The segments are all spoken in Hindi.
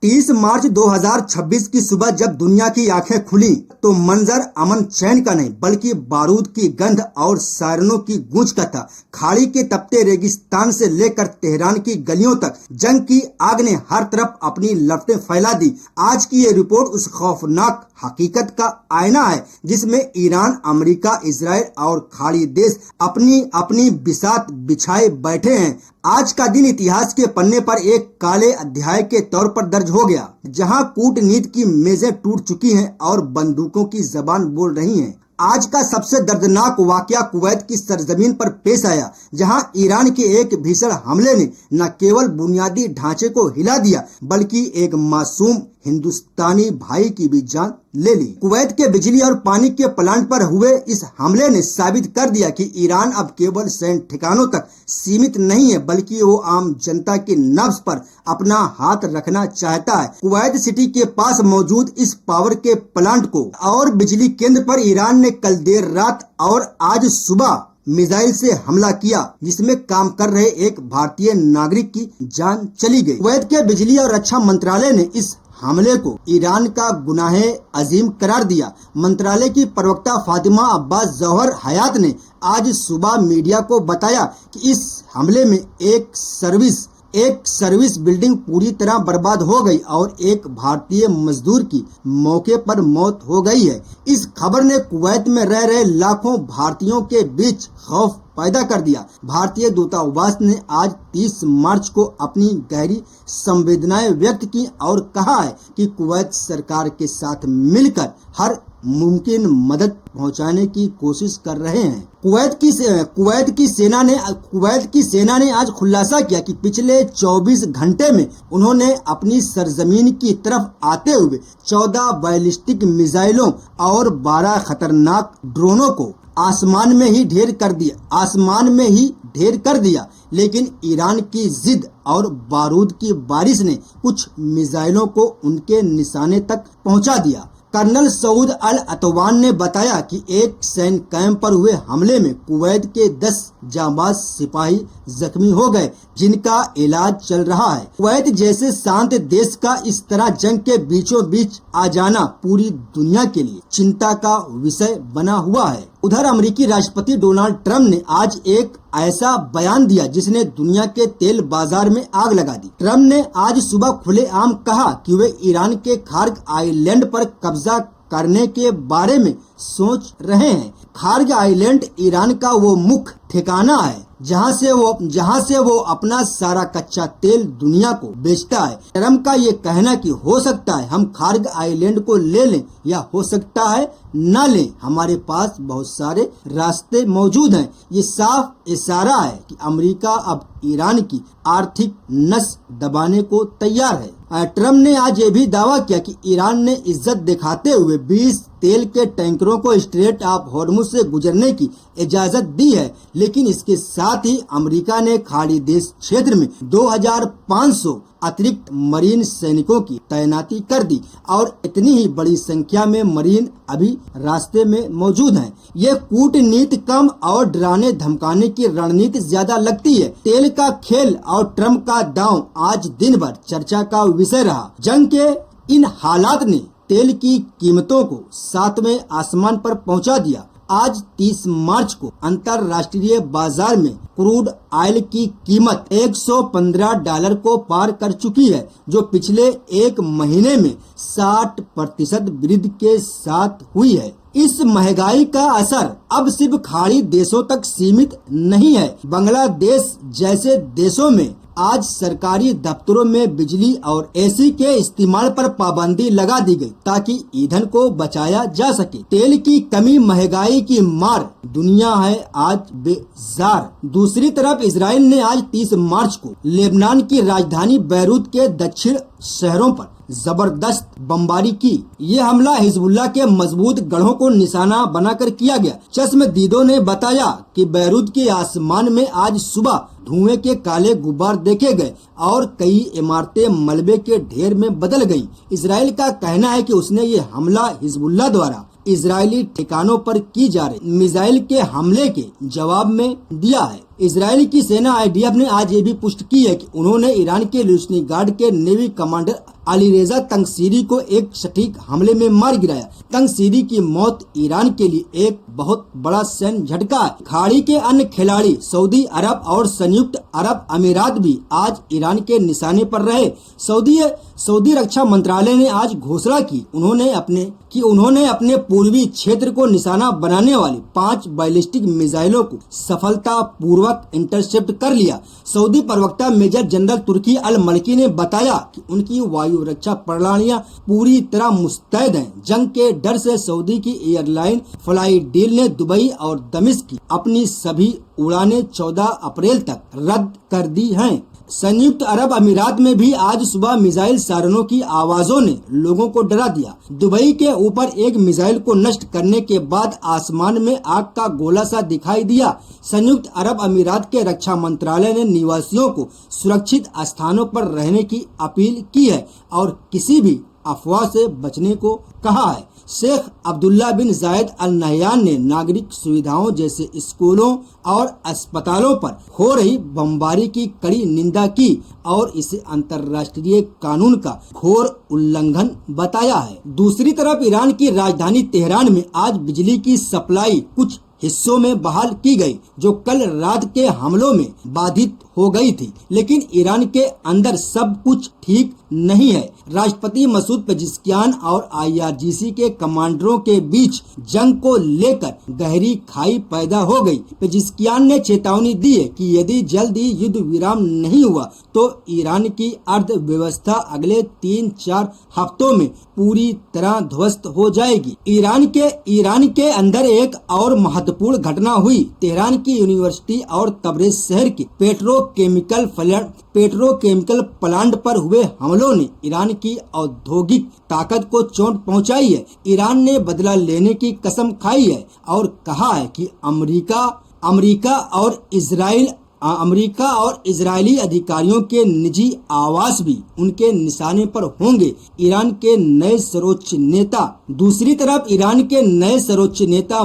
30 मार्च 2026 की सुबह जब दुनिया की आंखें खुली तो मंजर अमन चैन का नहीं बल्कि बारूद की गंध और सायरनों की गूंज का था। खाड़ी के तपते रेगिस्तान से लेकर तेहरान की गलियों तक जंग की आग ने हर तरफ अपनी लपटें फैला दी। आज की ये रिपोर्ट उस खौफनाक हकीकत का आईना है जिसमें ईरान, अमेरिका, इजराइल और खाड़ी देश अपनी अपनी बिसात बिछाए बैठे हैं। आज का दिन इतिहास के पन्ने पर एक काले अध्याय के तौर पर दर्ज हो गया, जहां कूटनीति की मेजें टूट चुकी हैं और बंदूकों की जबान बोल रही हैं। आज का सबसे दर्दनाक वाकया कुवैत की सरजमीन पर पेश आया, जहां ईरान के एक भीषण हमले ने न केवल बुनियादी ढांचे को हिला दिया बल्कि एक मासूम हिंदुस्तानी भाई की भी जान ले ली। कुवैत के बिजली और पानी के प्लांट पर हुए इस हमले ने साबित कर दिया कि ईरान अब केवल सैन्य ठिकानों तक सीमित नहीं है बल्कि वो आम जनता की नब्ज पर अपना हाथ रखना चाहता है। कुवैत सिटी के पास मौजूद इस पावर के प्लांट को और बिजली केंद्र पर ईरान ने कल देर रात और आज सुबह मिसाइल से हमला किया, जिसमें काम कर रहे एक भारतीय नागरिक की जान चली गई। कुवैत के बिजली और रक्षा मंत्रालय ने इस हमले को ईरान का गुनाहे अजीम करार दिया। मंत्रालय की प्रवक्ता फातिमा अब्बास जौहर हयात ने आज सुबह मीडिया को बताया कि इस हमले में एक सर्विस बिल्डिंग पूरी तरह बर्बाद हो गई और एक भारतीय मजदूर की मौके पर मौत हो गई है। इस खबर ने कुवैत में रह रहे लाखों भारतीयों के बीच खौफ पैदा कर दिया। भारतीय दूतावास ने आज 30 मार्च को अपनी गहरी संवेदनाएं व्यक्त की और कहा है कि कुवैत सरकार के साथ मिलकर हर मुमकिन मदद पहुंचाने की कोशिश कर रहे हैं। कुवैत की सेना ने आज खुलासा किया कि पिछले 24 घंटे में उन्होंने अपनी सरजमीन की तरफ आते हुए 14 बैलिस्टिक मिसाइलों और 12 खतरनाक ड्रोनों को आसमान में ही ढेर कर दिया, लेकिन ईरान की जिद और बारूद की बारिश ने कुछ मिसाइलों को उनके निशाने तक पहुंचा दिया। कर्नल सऊद अल अतवान ने बताया कि एक सैन्य कैंप पर हुए हमले में कुवैत के 10 जांबाज सिपाही जख्मी हो गए, जिनका इलाज चल रहा है। कुवैत जैसे शांत देश का इस तरह जंग के बीचों बीच आ जाना पूरी दुनिया के लिए चिंता का विषय बना हुआ है। उधर अमेरिकी राष्ट्रपति डोनाल्ड ट्रंप ने आज एक ऐसा बयान दिया जिसने दुनिया के तेल बाजार में आग लगा दी। ट्रंप ने आज सुबह खुलेआम कहा कि वे ईरान के खार्ग आइलैंड पर कब्जा करने के बारे में सोच रहे हैं। खार्ग आइलैंड ईरान का वो मुख्य ठिकाना है जहां से वो अपना सारा कच्चा तेल दुनिया को बेचता है। ट्रंप का ये कहना कि हो सकता है हम खार्ग आइलैंड को ले लें या हो सकता है न लें, हमारे पास बहुत सारे रास्ते मौजूद हैं। ये साफ इशारा है कि अमेरिका अब ईरान की आर्थिक नस दबाने को तैयार है। ट्रंप ने आज ये भी दावा किया कि ईरान ने इज्जत दिखाते हुए 20 तेल के टैंकरों को स्ट्रेट ऑफ हॉर्मुज से गुजरने की इजाजत दी है, लेकिन इसके साथ ही अमेरिका ने खाड़ी देश क्षेत्र में 2500 अतिरिक्त मरीन सैनिकों की तैनाती कर दी और इतनी ही बड़ी संख्या में मरीन अभी रास्ते में मौजूद हैं। ये कूटनीति कम और डराने धमकाने की रणनीति ज्यादा लगती है। तेल का खेल और ट्रंप का दांव आज दिन भर चर्चा का विषय रहा। जंग के इन हालात ने तेल की कीमतों को 7वें आसमान पर पहुंचा दिया। आज 30 मार्च को अंतर्राष्ट्रीय बाजार में क्रूड ऑयल की कीमत $115 को पार कर चुकी है, जो पिछले एक महीने में 60% वृद्धि के साथ हुई है। इस महंगाई का असर अब सिर्फ खाड़ी देशों तक सीमित नहीं है। बांग्लादेश जैसे देशों में आज सरकारी दफ्तरों में बिजली और एसी के इस्तेमाल पर पाबंदी लगा दी गई ताकि ईंधन को बचाया जा सके। तेल की कमी महंगाई की मार दुनिया है आज बेजार। दूसरी तरफ इजराइल ने आज 30 मार्च को लेबनान की राजधानी बैरूत के दक्षिण शहरों पर जबरदस्त बमबारी की। ये हमला हिजबुल्लाह के मजबूत गढ़ों को निशाना बनाकर किया गया। चश्मदीदों ने बताया कि बैरूत के आसमान में आज सुबह धुएं के काले गुब्बार देखे गए और कई इमारतें मलबे के ढेर में बदल गईं। इजराइल का कहना है कि उसने ये हमला हिजबुल्लाह द्वारा इजरायली ठिकानों पर की जा रही मिसाइल के हमले के जवाब में दिया है। इजरायली की सेना IDF ने आज ये भी पुष्टि की है कि उन्होंने ईरान के लुश्नी गार्ड के नेवी कमांडर अलीरेजा तंगसीरी को एक सटीक हमले में मार गिराया। तंगसीरी की मौत ईरान के लिए एक बहुत बड़ा सैन्य झटका है। खाड़ी के अन्य खिलाड़ी सऊदी अरब और संयुक्त अरब अमीरात भी आज ईरान के निशाने पर रहे। सऊदी रक्षा मंत्रालय ने आज घोषणा की उन्होंने अपने पूर्वी क्षेत्र को निशाना बनाने वाली 5 बैलिस्टिक मिसाइलों को सफलतापूर्वक इंटरसेप्ट कर लिया। सऊदी प्रवक्ता मेजर जनरल तुर्की अल मलकी ने बताया कि उनकी वायु रक्षा प्रणालियां पूरी तरह मुस्तैद हैं। जंग के डर से सऊदी की एयरलाइन फ्लाई डील ने दुबई और दमिश्क की अपनी सभी उड़ानें 14 अप्रैल तक रद्द कर दी हैं। संयुक्त अरब अमीरात में भी आज सुबह मिसाइल सायरनों की आवाजों ने लोगों को डरा दिया। दुबई के ऊपर एक मिसाइल को नष्ट करने के बाद आसमान में आग का गोला सा दिखाई दिया। संयुक्त अरब अमीरात के रक्षा मंत्रालय ने निवासियों को सुरक्षित स्थानों पर रहने की अपील की है और किसी भी अफवाह से बचने को कहा है। शेख अब्दुल्ला बिन जायद अल नहयान ने नागरिक सुविधाओं जैसे स्कूलों और अस्पतालों पर हो रही बमबारी की कड़ी निंदा की और इसे अंतर्राष्ट्रीय कानून का घोर उल्लंघन बताया है। दूसरी तरफ ईरान की राजधानी तेहरान में आज बिजली की सप्लाई कुछ हिस्सों में बहाल की गई, जो कल रात के हमलों में बाधित हो गई थी, लेकिन ईरान के अंदर सब कुछ ठीक नहीं है। राष्ट्रपति मसूद पेजिशकियान और IRGC के कमांडरों के बीच जंग को लेकर गहरी खाई पैदा हो गई। पेजिशकियान ने चेतावनी दी है कि यदि जल्द ही युद्ध विराम नहीं हुआ तो ईरान की अर्थव्यवस्था अगले 3-4 हफ्तों में पूरी तरह ध्वस्त हो जाएगी। ईरान के अंदर एक और महत्वपूर्ण घटना हुई। तेहरान की यूनिवर्सिटी और तबरेज शहर के पेट्रोकेमिकल प्लांट पर हुए हमलों ने ईरान की औद्योगिक ताकत को चोट पहुंचाई है। ईरान ने बदला लेने की कसम खाई है और कहा है कि अमेरिका और इजरायली अधिकारियों के निजी आवास भी उनके निशाने पर होंगे। ईरान के नए सर्वोच्च नेता दूसरी तरफ ईरान के नए सर्वोच्च नेता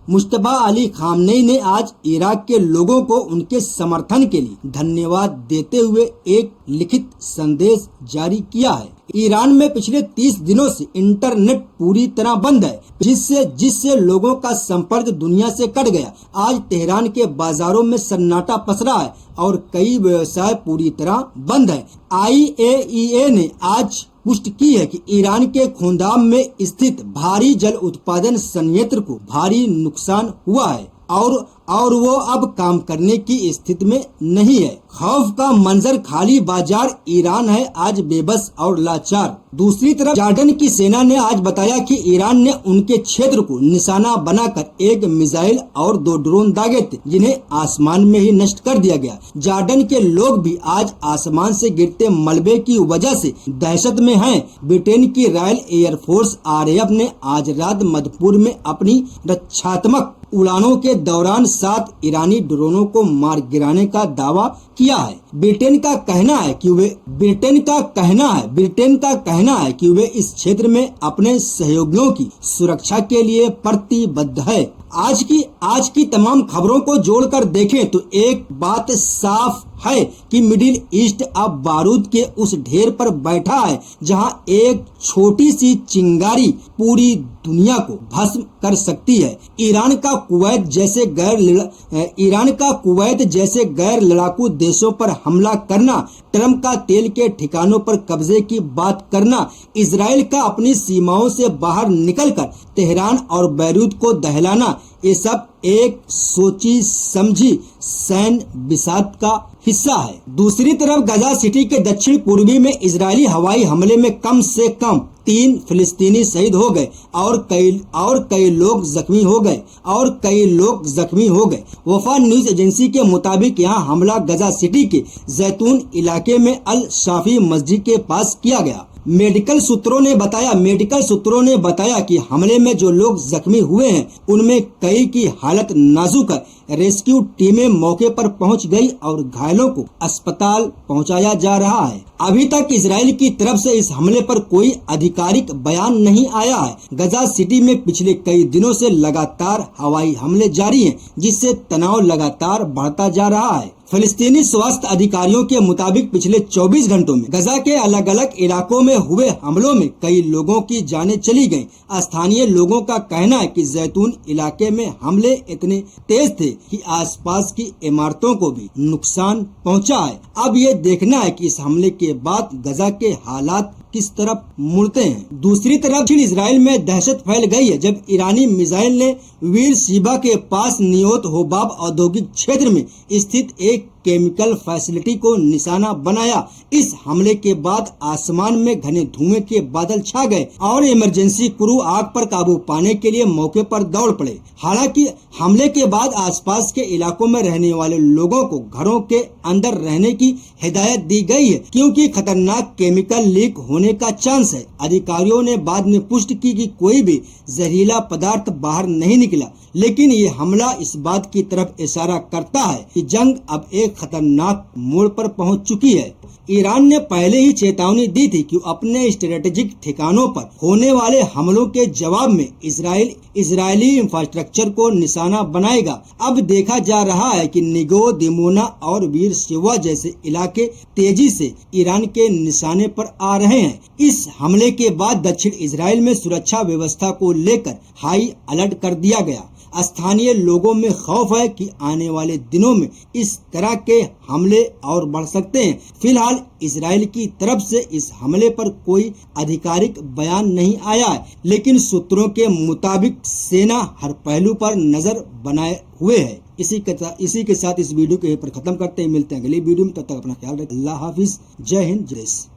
मुश्तबा अली खामनेई ने आज इराक के लोगों को उनके समर्थन के लिए धन्यवाद देते हुए एक लिखित संदेश जारी किया है। ईरान में पिछले 30 दिनों से इंटरनेट पूरी तरह बंद है, जिससे लोगों का संपर्क दुनिया से कट गया। आज तेहरान के बाजारों में सन्नाटा पसरा है और कई व्यवसाय पूरी तरह बंद है। IAEA ने आज पुष्टि की है कि ईरान के खुंदाम में स्थित भारी जल उत्पादन संयंत्र को भारी नुकसान हुआ है और वो अब काम करने की स्थिति में नहीं है। खौफ का मंजर, खाली बाजार, ईरान है आज बेबस और लाचार। दूसरी तरफ जॉर्डन की सेना ने आज बताया कि ईरान ने उनके क्षेत्र को निशाना बनाकर एक मिसाइल और 2 ड्रोन दागे थे, जिन्हें आसमान में ही नष्ट कर दिया गया। जॉर्डन के लोग भी आज आसमान से गिरते मलबे की वजह से दहशत में हैं। ब्रिटेन की रॉयल एयरफोर्स RAF ने आज रात मधुपुर में अपनी रक्षात्मक उड़ानों के दौरान 7 ईरानी ड्रोनों को मार गिराने का दावा किया है। ब्रिटेन का कहना है कि वे इस क्षेत्र में अपने सहयोगियों की सुरक्षा के लिए प्रतिबद्ध है। आज की तमाम खबरों को जोड़कर देखें तो एक बात साफ है कि मिडिल ईस्ट अब बारूद के उस ढेर पर बैठा है जहां एक छोटी सी चिंगारी पूरी दुनिया को भस्म कर सकती है। ईरान का कुवैत जैसे गैर लड़ाकू देशों पर हमला करना, ट्रंप का तेल के ठिकानों पर कब्जे की बात करना, इजराइल का अपनी सीमाओं से बाहर निकलकर तेहरान और बैरूत को दहलाना, ये सब एक सोची समझी सैन्य विषाद का हिस्सा है। दूसरी तरफ गाजा सिटी के दक्षिण पूर्वी में इजरायली हवाई हमले में कम से कम 3 फिलिस्तीनी शहीद हो गए और कई लोग जख्मी हो गए। वफा न्यूज एजेंसी के मुताबिक यहां हमला गाजा सिटी के जैतून इलाके में अल शाफी मस्जिद के पास किया गया। मेडिकल सूत्रों ने बताया कि हमले में जो लोग जख्मी हुए हैं उनमें कई की हालत नाजुक है। रेस्क्यू टीमें मौके पर पहुंच गई और घायलों को अस्पताल पहुंचाया जा रहा है। अभी तक इजराइल की तरफ से इस हमले पर कोई आधिकारिक बयान नहीं आया है। गजा सिटी में पिछले कई दिनों से लगातार हवाई हमले जारी हैं, जिससे तनाव लगातार बढ़ता जा रहा है। फिलिस्तीनी स्वास्थ्य अधिकारियों के मुताबिक पिछले 24 घंटों में गजा के अलग अलग इलाकों में हुए हमलों में कई लोगों की जानें चली गईं। स्थानीय लोगों का कहना है कि जैतून इलाके में हमले इतने तेज थे कि आसपास की इमारतों को भी नुकसान पहुंचा है। अब ये देखना है कि इस हमले के बाद गजा के हालात किस तरफ मुड़ते हैं। दूसरी तरफ इजराइल में दहशत फैल गई है जब ईरानी मिसाइल ने वीर शिबा के पास नियोत होबाब औद्योगिक क्षेत्र में स्थित एक केमिकल फैसिलिटी को निशाना बनाया। इस हमले के बाद आसमान में घने धुएं के बादल छा गए और इमरजेंसी क्रू आग पर काबू पाने के लिए मौके पर दौड़ पड़े। हालांकि हमले के बाद आसपास के इलाकों में रहने वाले लोगों को घरों के अंदर रहने की हिदायत दी गई है, क्योंकि खतरनाक केमिकल लीक होने का चांस है। अधिकारियों ने बाद में पुष्टि की कि कोई भी जहरीला पदार्थ बाहर नहीं निकला, लेकिन ये हमला इस बात की तरफ इशारा करता है कि जंग अब एक खतरनाक मोड़ पर पहुंच चुकी है। ईरान ने पहले ही चेतावनी दी थी कि अपने स्ट्रेटेजिक ठिकानों पर होने वाले हमलों के जवाब में इजरायली इंफ्रास्ट्रक्चर को निशाना बनाएगा। अब देखा जा रहा है कि निगो, दिमोना और बीर शिवा जैसे इलाके तेजी से ईरान के निशाने पर आ रहे हैं। इस हमले के बाद दक्षिण इजराइल में सुरक्षा व्यवस्था को लेकर हाई अलर्ट कर दिया गया। स्थानीय लोगों में खौफ है कि आने वाले दिनों में इस तरह के हमले और बढ़ सकते हैं। फिलहाल इजराइल की तरफ से इस हमले पर कोई आधिकारिक बयान नहीं आया है, लेकिन सूत्रों के मुताबिक सेना हर पहलू पर नजर बनाए हुए है। इसी के साथ इस वीडियो को यहीं पर खत्म करते हैं। मिलते हैं अगली वीडियो में, तब तक अपना ख्याल रखें। अल्लाह हाफिज, जय हिंद, जय श्री।